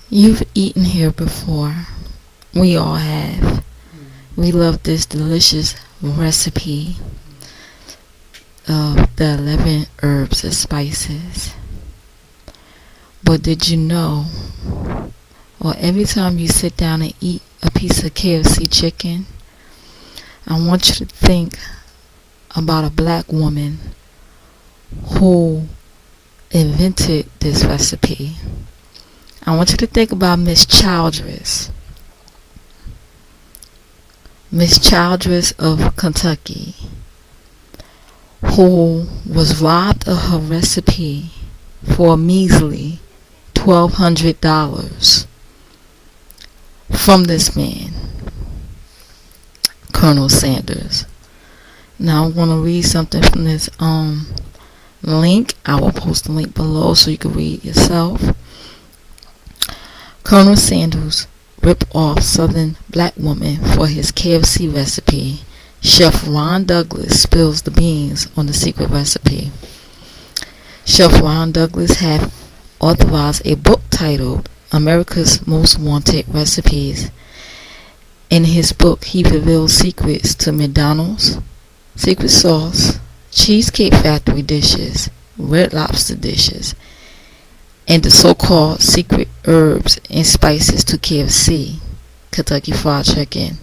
You've eaten here before. We all have. We love this delicious recipe of the 11 herbs and spices. But did you know, or every time you sit down and eat a piece of KFC chicken, I want you to think about a black woman who invented this recipe. I want you to think about Miss Childress. Miss Childress of Kentucky, who was robbed of her recipe for a measly $1,200 from this man, Colonel Sanders. Now I'm going to read something from this link. I will post the link below so you can read yourself. Colonel Sanders ripped off Southern black woman for his KFC recipe. Chef Ron Douglas spills the beans on the secret recipe. Chef Ron Douglas had authorized a book titled America's Most Wanted Recipes. In his book, he revealed secrets to McDonald's, secret sauce, Cheesecake Factory dishes, Red Lobster dishes, and the so-called secret herbs and spices to KFC, Kentucky Fried Chicken,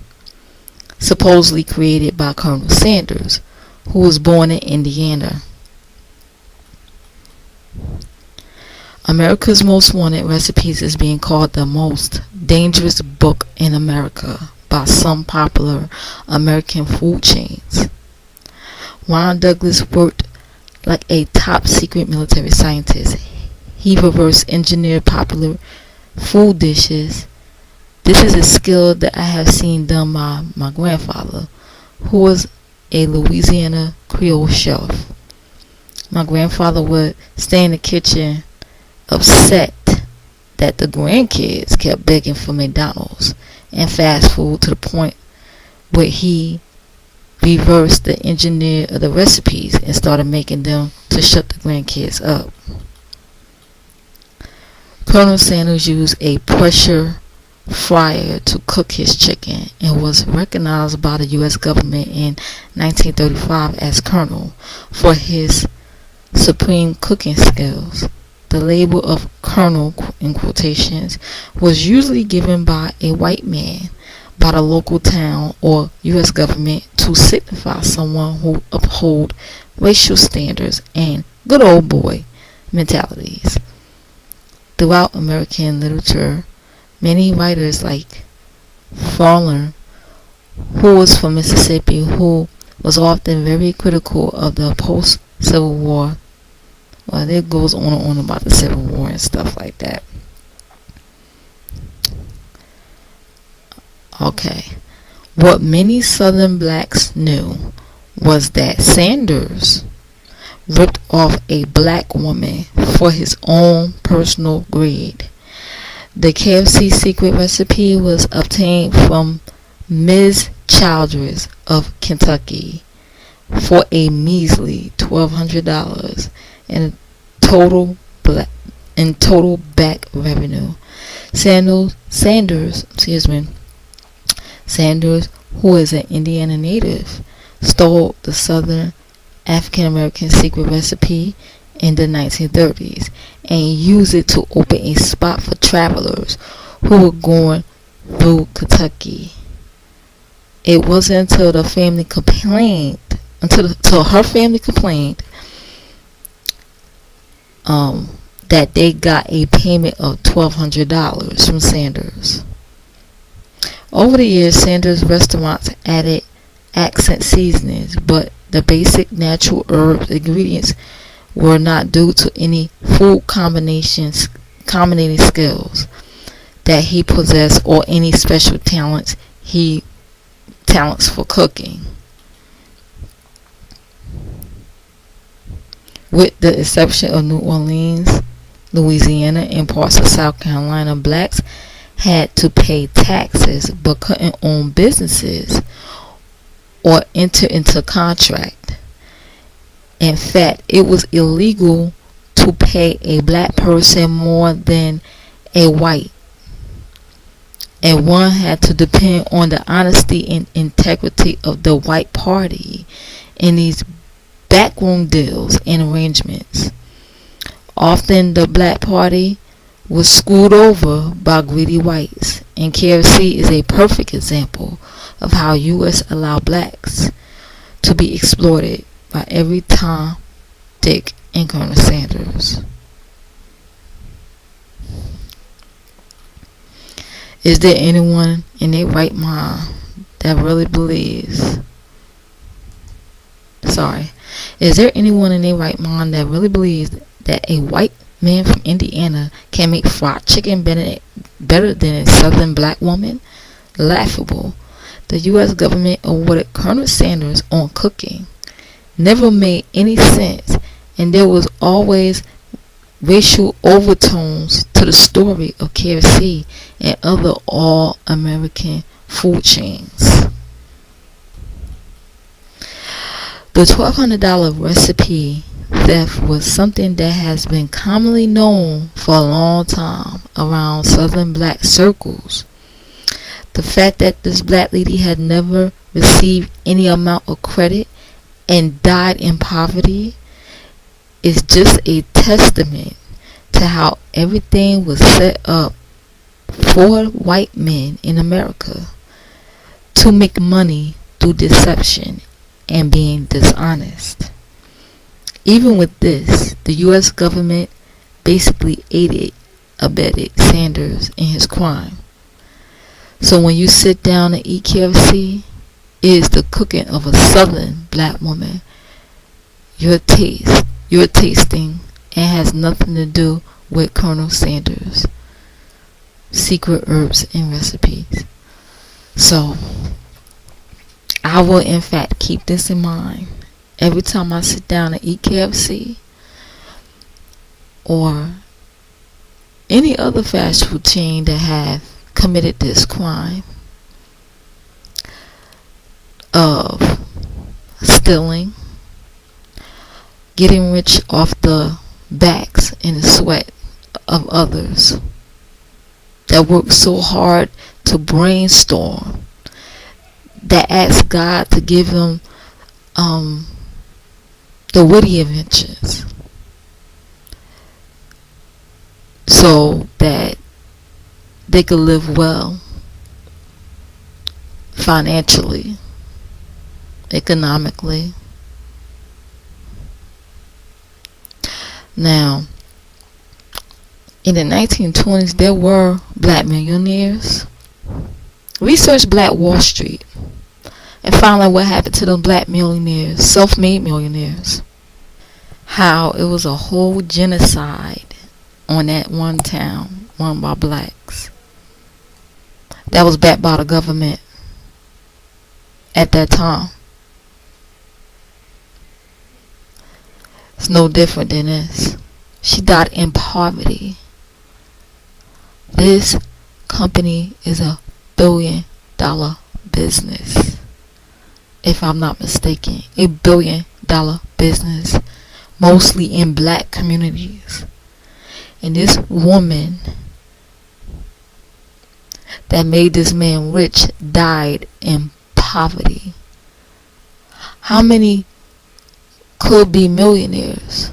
supposedly created by Colonel Sanders, who was born in Indiana. America's Most Wanted Recipes is being called the most dangerous book in America by some popular American food chains. Ron Douglas worked like a top secret military scientist. He reverse engineered popular food dishes. This is a skill that I have seen done by my grandfather, who was a Louisiana Creole chef. My grandfather would stay in the kitchen upset that the grandkids kept begging for McDonald's and fast food, to the point where he reversed the engineer of the recipes and started making them to shut the grandkids up. Colonel Sanders used a pressure fryer to cook his chicken and was recognized by the U.S. government in 1935 as Colonel for his supreme cooking skills. The label of Colonel, in quotations, was usually given by a white man by the local town or U.S. government to signify someone who uphold racial standards and good old boy mentalities. Throughout American literature, many writers like Fowler, who was from Mississippi, who was often very critical of the post-Civil War. Well, it goes on and on about the Civil War and stuff like that. Okay. What many Southern blacks knew was that Sanders ripped off a black woman for his own personal greed. The KFC secret recipe was obtained from Ms. Childress of Kentucky for a measly $1,200 in total back revenue. Sanders, who is an Indiana native, stole the Southern African American secret recipe in the 1930s and used it to open a spot for travelers who were going through Kentucky. It wasn't until her family complained that they got a payment of $1,200 from Sanders. Over the years, Sanders restaurants added accent seasonings, but the basic natural herb ingredients were not due to any food combinating skills that he possessed or any special talents for cooking. With the exception of New Orleans, Louisiana, and parts of South Carolina, blacks had to pay taxes but couldn't own businesses or enter into contract. In fact, it was illegal to pay a black person more than a white and one had to depend on the honesty and integrity of the white party in these backroom deals and arrangements. Often the black party was screwed over by greedy whites, and KFC is a perfect example of how U.S. allow blacks to be exploited by every Tom, Dick, and Colonel Sanders. Is there anyone in their right mind that really believes is there anyone in their right mind that really believes that a white man from Indiana can make fried chicken better than a southern black woman? Laughable. The U.S. government awarded Colonel Sanders on cooking. Never made any sense, and there was always racial overtones to the story of KFC and other all-American food chains. The $1,200 recipe theft was something that has been commonly known for a long time around southern black circles. The fact that this black lady had never received any amount of credit and died in poverty is just a testament to how everything was set up for white men in America to make money through deception and being dishonest. Even with this, the U.S. government basically abetted Sanders in his crime. So when you sit down and eat KFC, it is the cooking of a southern black woman. You're tasting, and has nothing to do with Colonel Sanders' secret herbs and recipes. So I will in fact keep this in mind every time I sit down and eat KFC or any other fast food chain that have committed this crime of stealing, getting rich off the backs and the sweat of others that work so hard to brainstorm, that ask God to give them the witty inventions so that they could live well financially, economically. Now, in the 1920s, there were black millionaires. Research Black Wall Street and find out what happened to them black millionaires, self-made millionaires. How it was a whole genocide on that one town run by blacks that was backed by the government at that time. It's no different than this. She died in poverty. This company is a $1 billion business, if I'm not mistaken. $1 billion business, mostly in black communities. And this woman that made this man rich died in poverty. How many could be millionaires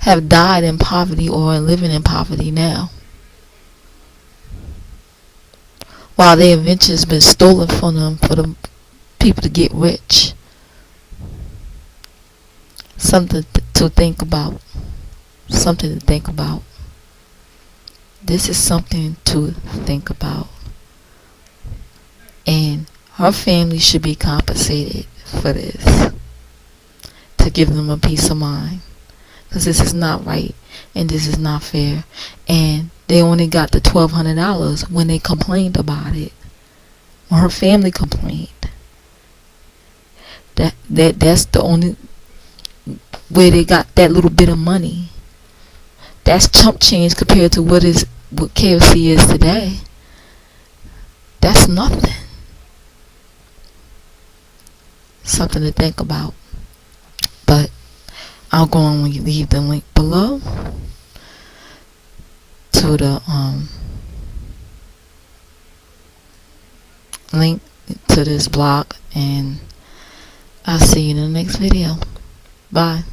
have died in poverty or are living in poverty now, while their inventions been stolen from them for the people to get rich? Something to think about. Something to think about. This is something to think about. And her family should be compensated for this, to give them a peace of mind, because this is not right and this is not fair. And they only got the $1,200 when they complained about it, when her family complained. That's the only where they got that little bit of money. That's chump change compared to what KFC is today. That's nothing. Something to think about. But I'll go on when you leave the link below to the link to this blog, and I'll see you in the next video. Bye.